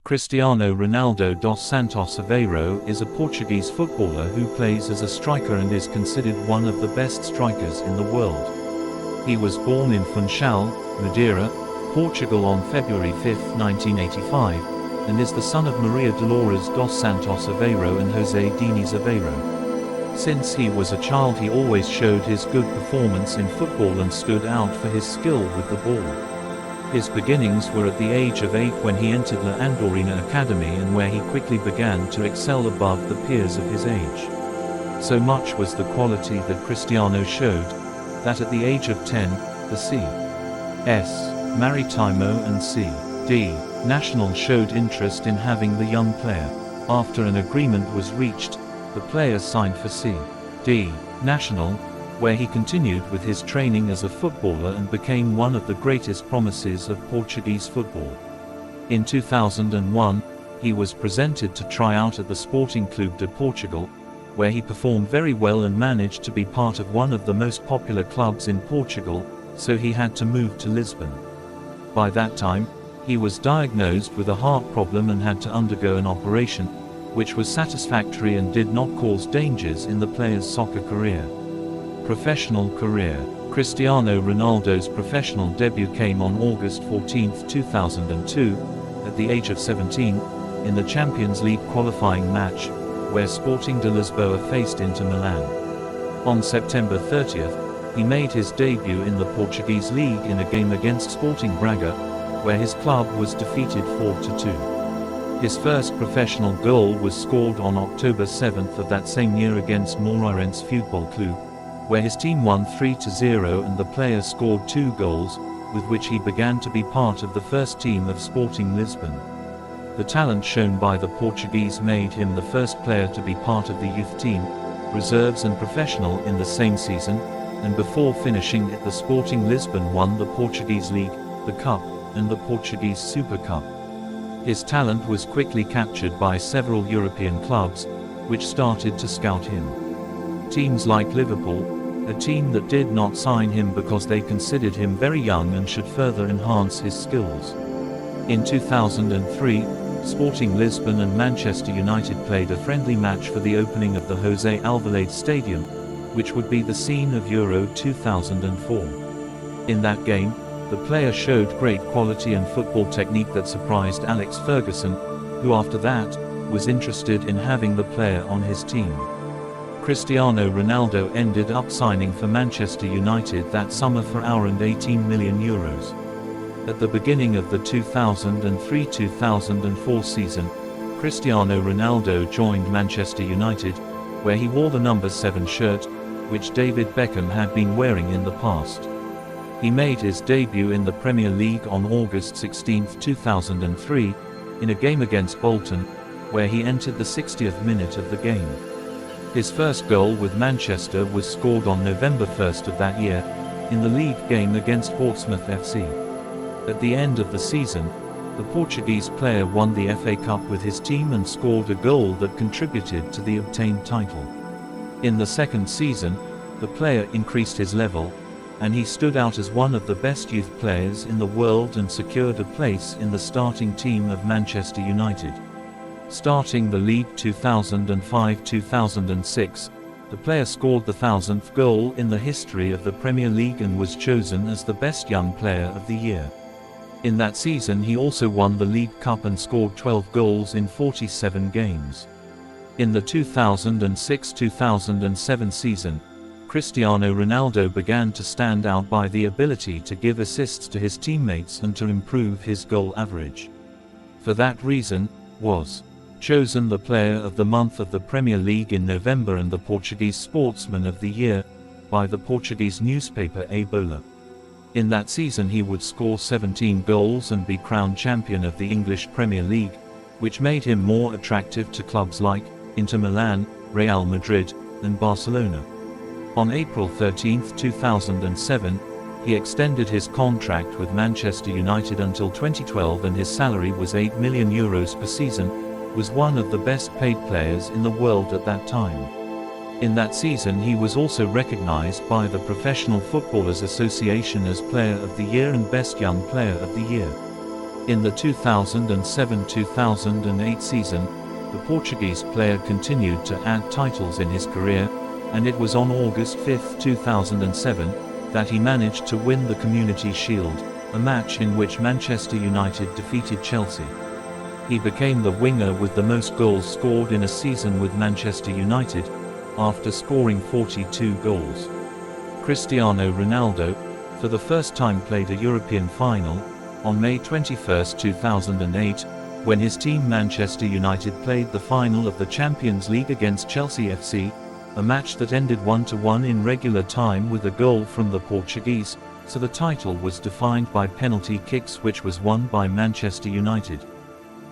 Cristiano Ronaldo dos Santos Aveiro is a Portuguese footballer who plays as a striker and is considered one of the best strikers in the world. He was born in Funchal, Madeira, Portugal on February 5, 1985, and is the son of Maria Dolores dos Santos Aveiro and José Diniz Aveiro. Since he was a child he always showed his good performance in football and stood out for his skill with the ball. His beginnings were at the age of 8 when he entered La Andorrina Academy and where he quickly began to excel above the peers of his age. So much was the quality that Cristiano showed, that at the age of 10, the C.S. Maritimo and C.D. Nacional showed interest in having the young player. After an agreement was reached, the player signed for C.D. Nacional, where he continued with his training as a footballer and became one of the greatest promises of Portuguese football. In 2001, he was presented to try out at the Sporting Clube de Portugal, where he performed very well and managed to be part of one of the most popular clubs in Portugal, so he had to move to Lisbon. By that time, he was diagnosed with a heart problem and had to undergo an operation, which was satisfactory and did not cause dangers in the player's soccer career. Professional career. Cristiano Ronaldo's professional debut came on August 14, 2002, at the age of 17, in the Champions League qualifying match, where Sporting de Lisboa faced Inter Milan. On September 30th, he made his debut in the Portuguese league in a game against Sporting Braga, where his club was defeated 4-2. His first professional goal was scored on October 7th of that same year against Moreirense Futebol Clube, where his team won 3-0 and the player scored 2 goals, with which he began to be part of the first team of Sporting Lisbon. The talent shown by the Portuguese made him the first player to be part of the youth team, reserves and professional in the same season, and before finishing it the Sporting Lisbon won the Portuguese League, the Cup, and the Portuguese Super Cup. His talent was quickly captured by several European clubs, which started to scout him. Teams like Liverpool, a team that did not sign him because they considered him very young and should further enhance his skills. In 2003, Sporting Lisbon and Manchester United played a friendly match for the opening of the José Alvalade Stadium, which would be the scene of Euro 2004. In that game, the player showed great quality and football technique that surprised Alex Ferguson, who after that, was interested in having the player on his team. Cristiano Ronaldo ended up signing for Manchester United that summer for around €18 million. At the beginning of the 2003-2004 season, Cristiano Ronaldo joined Manchester United, where he wore the number 7 shirt, which David Beckham had been wearing in the past. He made his debut in the Premier League on August 16, 2003, in a game against Bolton, where he entered the 60th minute of the game. His first goal with Manchester was scored on November 1st of that year, in the league game against Portsmouth FC. At the end of the season, the Portuguese player won the FA Cup with his team and scored a goal that contributed to the obtained title. In the second season, the player increased his level, and he stood out as one of the best youth players in the world and secured a place in the starting team of Manchester United. Starting the league 2005-2006, the player scored the 1,000th goal in the history of the Premier League and was chosen as the best young player of the year. In that season he also won the League Cup and scored 12 goals in 47 games. In the 2006-2007 season, Cristiano Ronaldo began to stand out by the ability to give assists to his teammates and to improve his goal average. For that reason, was chosen the Player of the Month of the Premier League in November and the Portuguese Sportsman of the Year, by the Portuguese newspaper A Bola. In that season he would score 17 goals and be crowned champion of the English Premier League, which made him more attractive to clubs like Inter Milan, Real Madrid, and Barcelona. On April 13, 2007, he extended his contract with Manchester United until 2012 and his salary was €8 million per season, was one of the best paid players in the world at that time. In that season he was also recognized by the Professional Footballers Association as Player of the Year and Best Young Player of the Year. In the 2007-2008 season, the Portuguese player continued to add titles in his career, and it was on August 5, 2007, that he managed to win the Community Shield, a match in which Manchester United defeated Chelsea. He became the winger with the most goals scored in a season with Manchester United, after scoring 42 goals. Cristiano Ronaldo, for the first time played a European final, on May 21, 2008, when his team Manchester United played the final of the Champions League against Chelsea FC, a match that ended 1-1 in regular time with a goal from the Portuguese, so the title was defined by penalty kicks, which was won by Manchester United.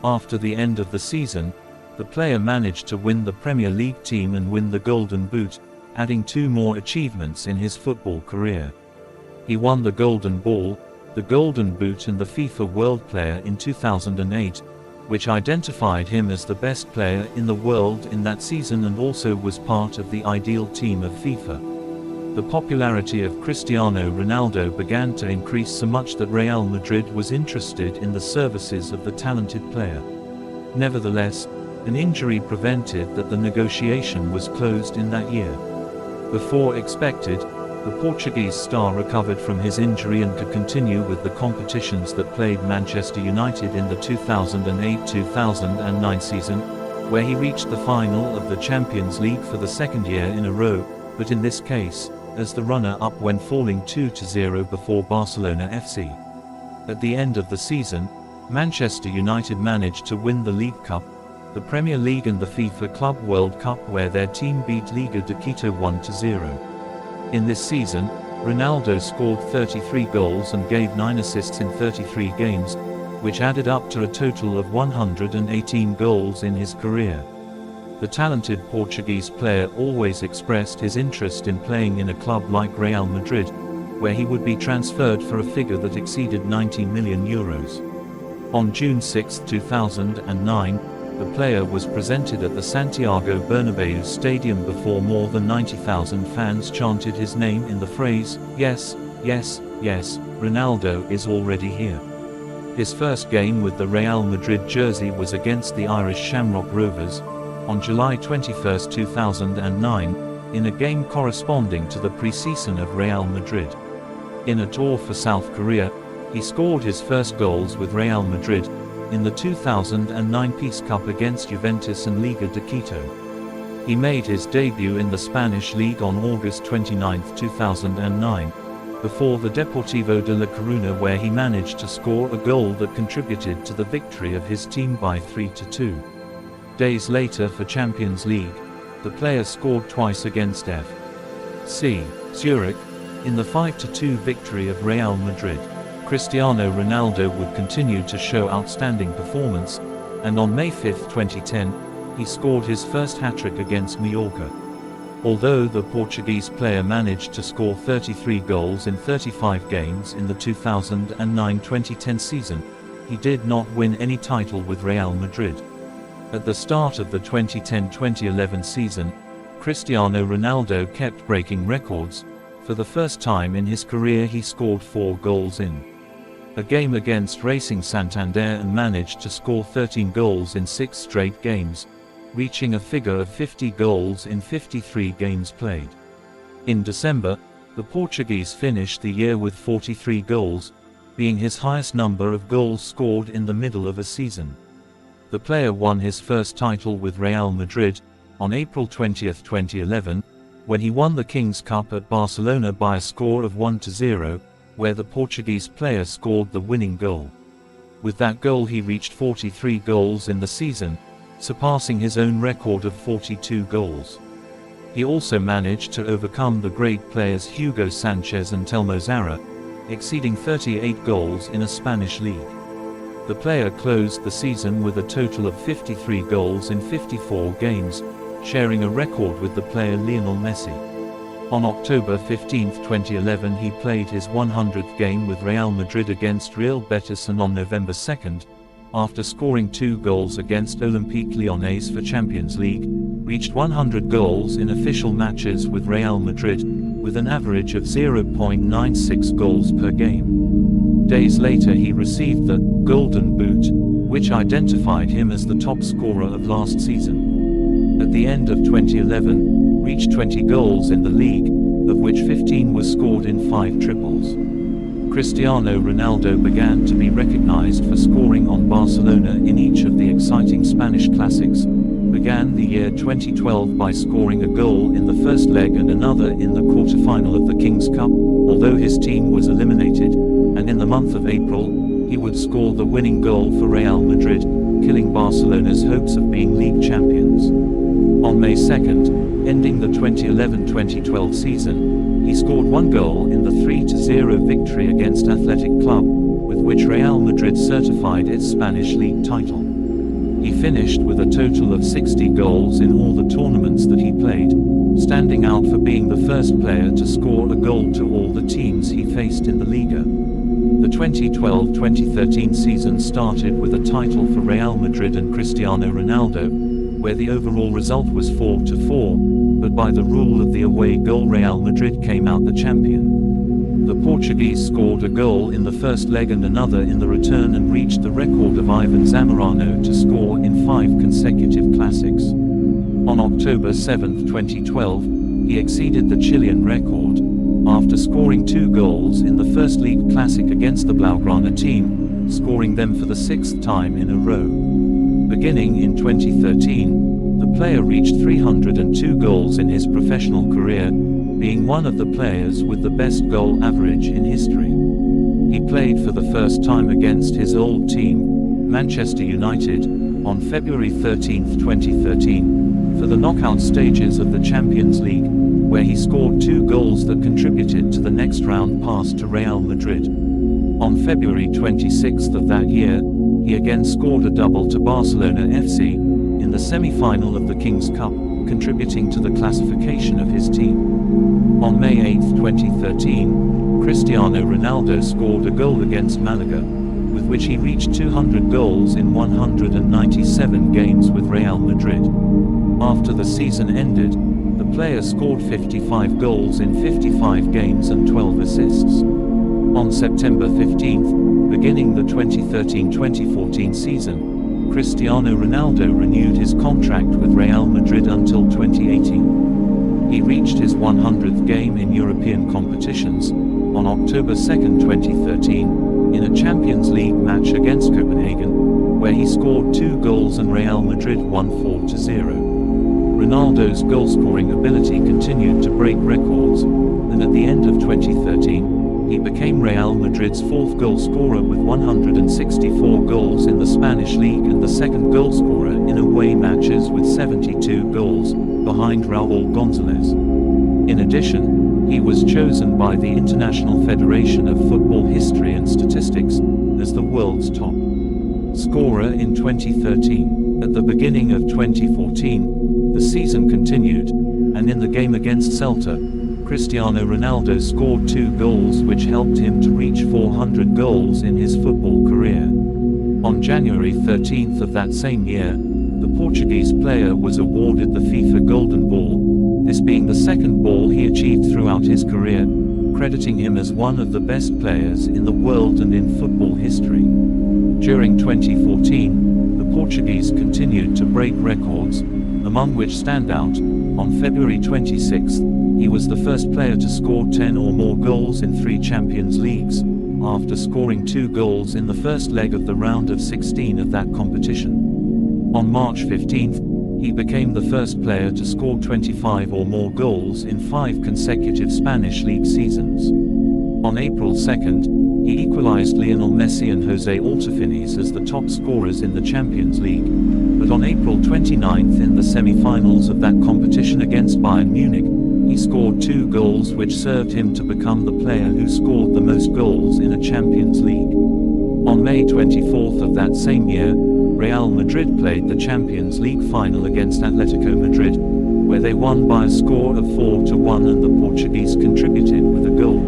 After the end of the season, the player managed to win the Premier League team and win the Golden Boot, adding 2 more achievements in his football career. He won the Golden Ball, the Golden Boot and the FIFA World Player in 2008, which identified him as the best player in the world in that season and also was part of the ideal team of FIFA. The popularity of Cristiano Ronaldo began to increase so much that Real Madrid was interested in the services of the talented player. Nevertheless, an injury prevented that the negotiation was closed in that year. Before expected, the Portuguese star recovered from his injury and could continue with the competitions that played Manchester United in the 2008-2009 season, where he reached the final of the Champions League for the second year in a row, but in this case, as the runner-up when falling 2-0 before Barcelona FC. At the end of the season, Manchester United managed to win the League Cup, the Premier League and the FIFA Club World Cup, where their team beat Liga de Quito 1-0. In this season, Ronaldo scored 33 goals and gave 9 assists in 33 games, which added up to a total of 118 goals in his career. The talented Portuguese player always expressed his interest in playing in a club like Real Madrid, where he would be transferred for a figure that exceeded 90 million euros. On June 6, 2009, the player was presented at the Santiago Bernabéu Stadium before more than 90,000 fans chanted his name in the phrase, "Yes, yes, yes, Ronaldo is already here." His first game with the Real Madrid jersey was against the Irish Shamrock Rovers, on July 21, 2009, in a game corresponding to the pre-season of Real Madrid. In a tour for South Korea, he scored his first goals with Real Madrid, in the 2009 Peace Cup against Juventus and Liga de Quito. He made his debut in the Spanish League on August 29, 2009, before the Deportivo de La Coruña, where he managed to score a goal that contributed to the victory of his team by 3-2. Days later for Champions League, the player scored twice against FC Zurich, in the 5-2 victory of Real Madrid. Cristiano Ronaldo would continue to show outstanding performance, and on May 5, 2010, he scored his first hat-trick against Mallorca. Although the Portuguese player managed to score 33 goals in 35 games in the 2009-2010 season, he did not win any title with Real Madrid. At the start of the 2010-2011 season, Cristiano Ronaldo kept breaking records. For the first time in his career, he scored 4 goals in a game against Racing Santander and managed to score 13 goals in 6 straight games, reaching a figure of 50 goals in 53 games played. In December, the Portuguese finished the year with 43 goals, being his highest number of goals scored in the middle of a season. The player won his first title with Real Madrid, on April 20, 2011, when he won the King's Cup at Barcelona by a score of 1-0, where the Portuguese player scored the winning goal. With that goal he reached 43 goals in the season, surpassing his own record of 42 goals. He also managed to overcome the great players Hugo Sanchez and Telmo Zarra, exceeding 38 goals in a Spanish league. The player closed the season with a total of 53 goals in 54 games, sharing a record with the player Lionel Messi. On October 15, 2011, he played his 100th game with Real Madrid against Real Betis, and on November 2, after scoring 2 goals against Olympique Lyonnais for Champions League, reached 100 goals in official matches with Real Madrid, with an average of 0.96 goals per game. Days later he received the Golden Boot, which identified him as the top scorer of last season. At the end of 2011, reached 20 goals in the league, of which 15 were scored in 5 triples. Cristiano Ronaldo began to be recognized for scoring on Barcelona in each of the exciting Spanish classics. Began the year 2012 by scoring a goal in the first leg and another in the quarter-final of the King's Cup, although his team was eliminated, and in the month of April, he would score the winning goal for Real Madrid, killing Barcelona's hopes of being league champions. On May 2nd, ending the 2011-2012 season, he scored 1 goal in the 3-0 victory against Athletic Club, with which Real Madrid certified its Spanish league title. He finished with a total of 60 goals in all the tournaments that he played, standing out for being the first player to score a goal to all the teams he faced in the Liga. The 2012-2013 season started with a title for Real Madrid and Cristiano Ronaldo, where the overall result was 4-4, but by the rule of the away goal Real Madrid came out the champion. The Portuguese scored a goal in the first leg and another in the return and reached the record of Ivan Zamorano to score in 5 consecutive classics. On October 7, 2012, he exceeded the Chilean record, after scoring 2 goals in the first league classic against the Blaugrana team, scoring them for the 6th time in a row. Beginning in 2013, the player reached 302 goals in his professional career, being one of the players with the best goal average in history. He played for the first time against his old team, Manchester United, on February 13, 2013, for the knockout stages of the Champions League, where he scored 2 goals that contributed to the next round pass to Real Madrid. On February 26 of that year, he again scored a double to Barcelona FC, in the semi-final of the King's Cup, contributing to the classification of his team. On May 8, 2013, Cristiano Ronaldo scored a goal against Malaga, with which he reached 200 goals in 197 games with Real Madrid. After the season ended, the player scored 55 goals in 55 games and 12 assists. On September 15, beginning the 2013-2014 season, Cristiano Ronaldo renewed his contract with Real Madrid until 2018. He reached his 100th game in European competitions, on October 2, 2013, in a Champions League match against Copenhagen, where he scored 2 goals and Real Madrid won 4-0. Ronaldo's goal-scoring ability continued to break records, and at the end of 2013, he became Real Madrid's 4th goal-scorer with 164 goals in the Spanish league and the 2nd goal-scorer in away matches with 72 goals, behind Raúl González. In addition, he was chosen by the International Federation of Football History and Statistics as the world's top scorer in 2013. At the beginning of 2014, the season continued, and in the game against Celta, Cristiano Ronaldo scored 2 goals which helped him to reach 400 goals in his football career. On January 13 of that same year, the Portuguese player was awarded the FIFA Golden Ball, this being the 2nd ball he achieved throughout his career, crediting him as one of the best players in the world and in football history. During 2014, the Portuguese continued to break records, among which stand out, on February 26, he was the first player to score 10 or more goals in 3 Champions Leagues, after scoring 2 goals in the first leg of the round of 16 of that competition. On March 15, he became the first player to score 25 or more goals in 5 consecutive Spanish league seasons. On April 2, he equalized Lionel Messi and Jose Altafines as the top scorers in the Champions League, but on April 29 in the semi-finals of that competition against Bayern Munich, he scored 2 goals which served him to become the player who scored the most goals in a Champions League. On May 24 of that same year, Real Madrid played the Champions League final against Atletico Madrid, where they won by a score of 4-1 and the Portuguese contributed with a goal.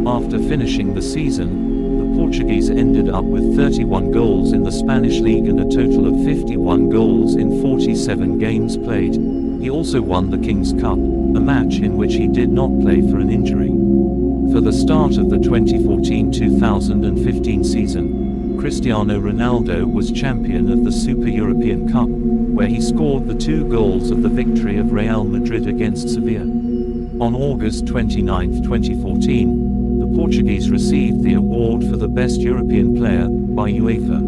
After finishing the season, the Portuguese ended up with 31 goals in the Spanish league and a total of 51 goals in 47 games played. He also won the King's Cup, a match in which he did not play for an injury. For the start of the 2014-2015 season, Cristiano Ronaldo was champion of the Super European Cup, where he scored the 2 goals of the victory of Real Madrid against Sevilla. On August 29, 2014, the Portuguese received the award for the Best European Player by UEFA.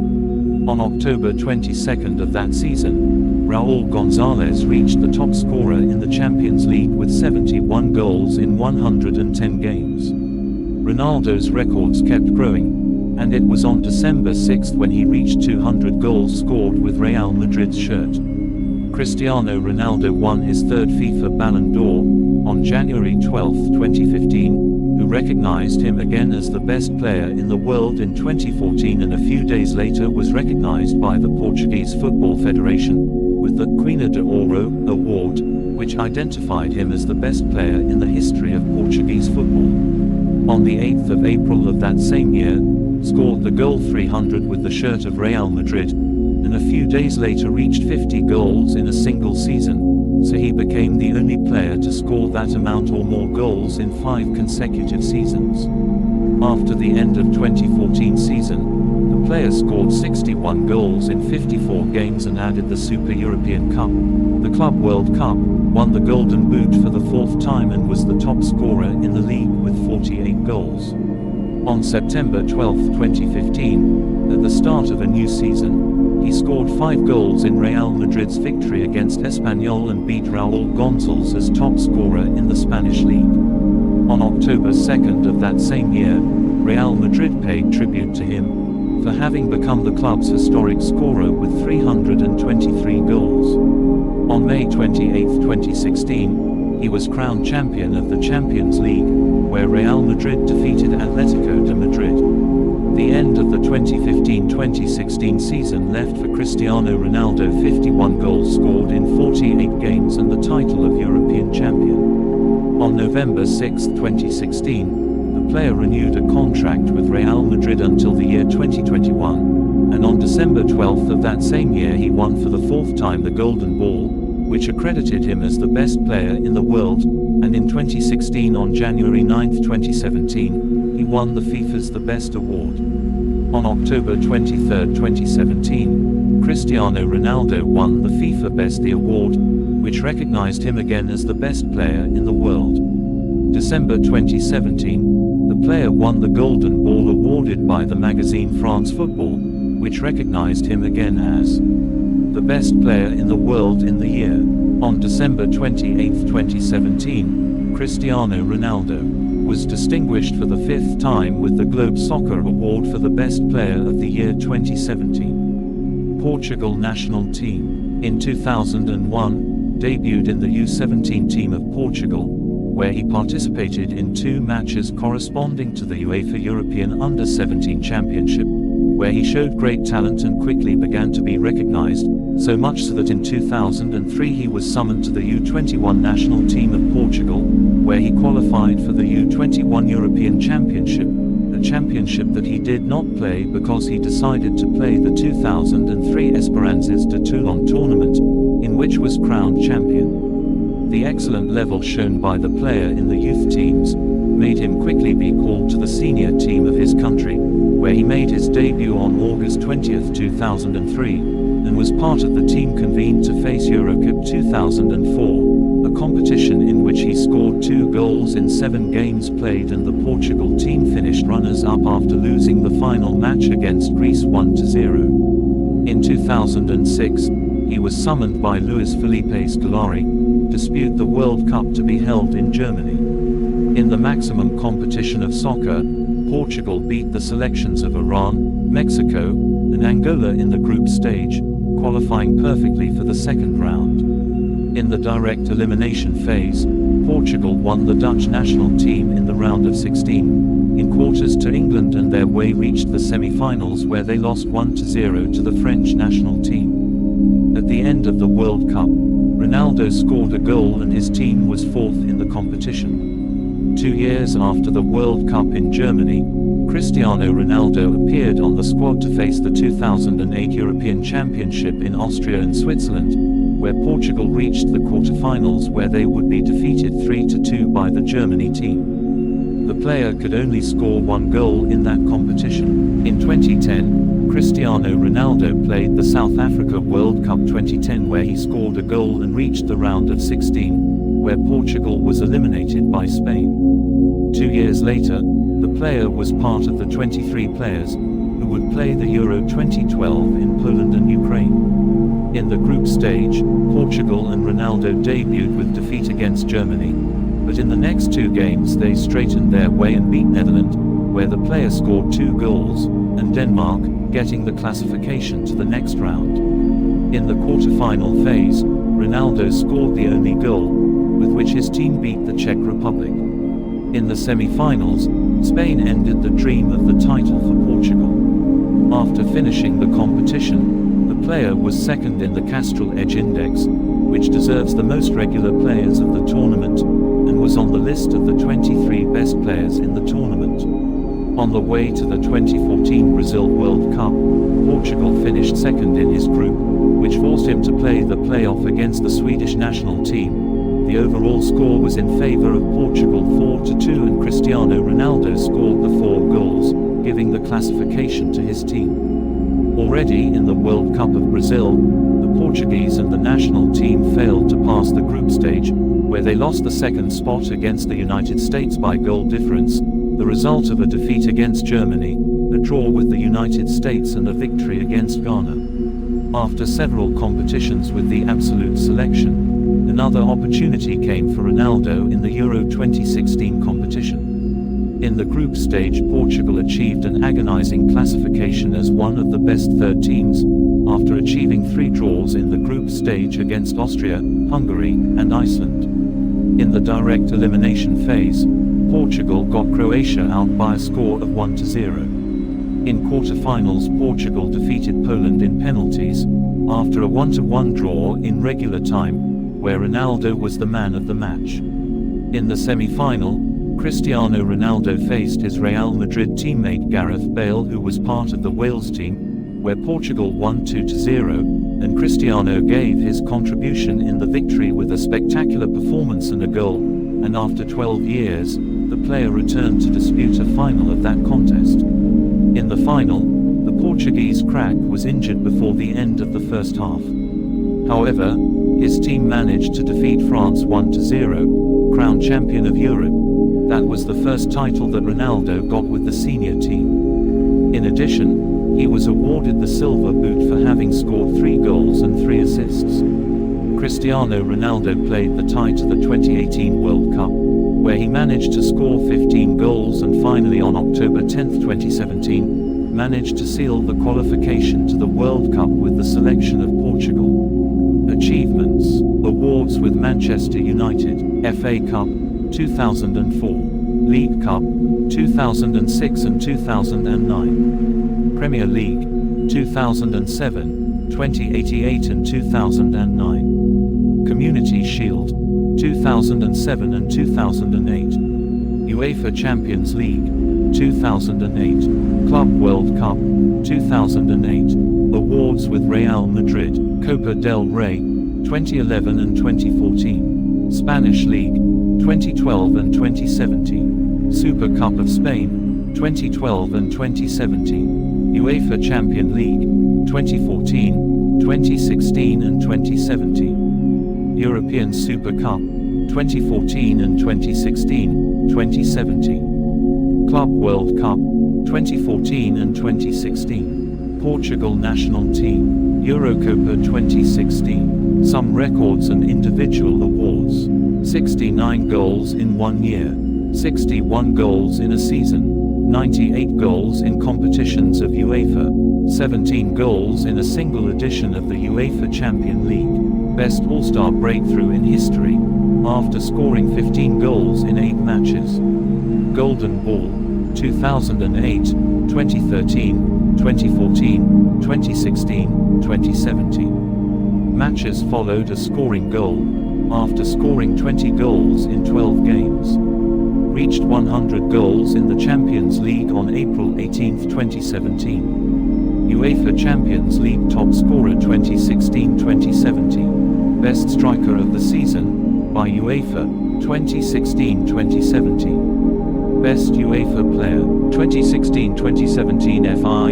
On October 22 of that season, Raúl González reached the top scorer in the Champions League with 71 goals in 110 games. Ronaldo's records kept growing, and it was on December 6 when he reached 200 goals scored with Real Madrid's shirt. Cristiano Ronaldo won his 3rd FIFA Ballon d'Or on January 12, 2015, who recognized him again as the best player in the world in 2014, and a few days later was recognized by the Portuguese Football Federation with the Quina de Ouro award, which identified him as the best player in the history of Portuguese football. On the 8th of April of that same year, scored the goal 300 with the shirt of Real Madrid, and a few days later reached 50 goals in a single season, so he became the only player to score that amount or more goals in 5 consecutive seasons. After the end of 2014 season, the player scored 61 goals in 54 games and added the Super European Cup, the Club World Cup, won the Golden Boot for the 4th time and was the top scorer in the league with 48 goals. On September 12, 2015, at the start of a new season, he scored 5 goals in Real Madrid's victory against Espanyol and beat Raúl González as top scorer in the Spanish league. On October 2 of that same year, Real Madrid paid tribute to him for having become the club's historic scorer with 323 goals. On May 28, 2016, he was crowned champion of the Champions League, where Real Madrid defeated Atletico de Madrid. The end of the 2015-2016 season left for Cristiano Ronaldo 51 goals scored in 48 games and the title of European champion. On November 6, 2016, the player renewed a contract with Real Madrid until the year 2021, and on December 12 of that same year he won for the 4th time the Golden Ball, which accredited him as the best player in the world, and in 2016 on January 9, 2017, he won the FIFA's The Best award. On October 23, 2017, Cristiano Ronaldo won the FIFA Best award, which recognized him again as the best player in the world. December 2017, the player won the Golden Ball awarded by the magazine France Football, which recognized him again as the best player in the world in the year. On December 28, 2017, Cristiano Ronaldo was distinguished for the 5th time with the Globe Soccer Award for the Best Player of the Year 2017. Portugal national team. In 2001, debuted in the U17 team of Portugal, where he participated in 2 matches corresponding to the UEFA European Under-17 Championship, where he showed great talent and quickly began to be recognized, so much so that in 2003 he was summoned to the U21 national team of Portugal, where he qualified for the U21 European Championship, a championship that he did not play because he decided to play the 2003 Esperanças de Toulon tournament, in which was crowned champion. The excellent level shown by the player in the youth teams made him quickly be called to the senior team of his country, where he made his debut on August 20, 2003, and was part of the team convened to face Eurocup 2004, a competition in which he scored 2 goals in 7 games played, and the Portugal team finished runners-up after losing the final match against Greece 1-0. In 2006, he was summoned by Luis Felipe Scolari to dispute the World Cup to be held in Germany. In the maximum competition of soccer, Portugal beat the selections of Iran, Mexico, and Angola in the group stage, qualifying perfectly for the second round. In the direct elimination phase, Portugal won the Dutch national team in the round of 16, in quarters to England, and their way reached the semi-finals where they lost 1-0 to the French national team. At the end of the World Cup, Ronaldo scored a goal and his team was 4th in the competition. 2 years after the World Cup in Germany, Cristiano Ronaldo appeared on the squad to face the 2008 European Championship in Austria and Switzerland, where Portugal reached the quarter-finals where they would be defeated 3-2 by the Germany team. The player could only score one goal in that competition. In 2010, Cristiano Ronaldo played the South Africa World Cup 2010, where he scored a goal and reached the round of 16, where Portugal was eliminated by Spain. 2 years later, the player was part of the 23 players who would play the Euro 2012 in Poland and Ukraine. In the group stage, Portugal and Ronaldo debuted with defeat against Germany, but in the next 2 games they straightened their way and beat Netherlands, where the player scored 2 goals, and Denmark, getting the classification to the next round. In the quarter-final phase, Ronaldo scored the only goal, with which his team beat the Czech Republic. In the semi-finals, Spain ended the dream of the title for Portugal. After finishing the competition, the player was second in the Castrol Edge Index, which deserves the most regular players of the tournament, and was on the list of the 23 best players in the tournament. On the way to the 2014 Brazil World Cup, Portugal finished second in his group, which forced him to play the playoff against the Swedish national team. The overall score was in favor of Portugal 4-2, and Cristiano Ronaldo scored the 4 goals, giving the classification to his team. Already in the World Cup of Brazil, the Portuguese and the national team failed to pass the group stage, where they lost the second spot against the United States by goal difference, the result of a defeat against Germany, a draw with the United States and a victory against Ghana. After several competitions with the absolute selection, another opportunity came for Ronaldo in the Euro 2016 competition. In the group stage, Portugal achieved an agonizing classification as one of the best third teams, after achieving 3 draws in the group stage against Austria, Hungary, and Iceland. In the direct elimination phase, Portugal got Croatia out by a score of 1-0. In quarter-finals, Portugal defeated Poland in penalties, after a 1-1 draw in regular time, where Ronaldo was the man of the match. In the semi-final, Cristiano Ronaldo faced his Real Madrid teammate Gareth Bale, who was part of the Wales team, where Portugal won 2-0, and Cristiano gave his contribution in the victory with a spectacular performance and a goal, and after 12 years, the player returned to dispute a final of that contest. In the final, the Portuguese crack was injured before the end of the first half. However, his team managed to defeat France 1-0, crowned champion of Europe. That was the first title that Ronaldo got with the senior team. In addition, he was awarded the Silver Boot for having scored 3 goals and 3 assists. Cristiano Ronaldo played the tie to the 2018 World Cup, where he managed to score 15 goals and finally on October 10, 2017, managed to seal the qualification to the World Cup with the selection of Portugal. Achievements: awards with Manchester United, FA Cup, 2004, League Cup, 2006 and 2009, Premier League, 2007, 2088 and 2009, Community Shield, 2007 and 2008, UEFA Champions League, 2008, Club World Cup, 2008, awards with Real Madrid, Copa del Rey, 2011 and 2014, Spanish League, 2012 and 2017, Super Cup of Spain, 2012 and 2017, UEFA Champions League, 2014, 2016 and 2017, European Super Cup, 2014 and 2016, 2017, Club World Cup, 2014 and 2016, Portugal National Team, Eurocopa 2016, some records and individual awards, 69 goals in 1 year, 61 goals in a season, 98 goals in competitions of UEFA, 17 goals in a single edition of the UEFA Champions League, best all-star breakthrough in history, after scoring 15 goals in 8 matches. Golden Ball, 2008, 2013, 2014, 2016, 2017. Matches followed a scoring goal, after scoring 20 goals in 12 games. Reached 100 goals in the Champions League on April 18, 2017. UEFA Champions League top scorer 2016-2017. Best striker of the season, by UEFA, 2016-2017. Best UEFA Player, 2016-2017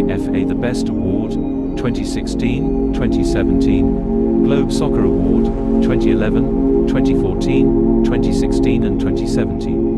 FIFA The Best Award, 2016-2017, Globe Soccer Award, 2011, 2014, 2016 and 2017.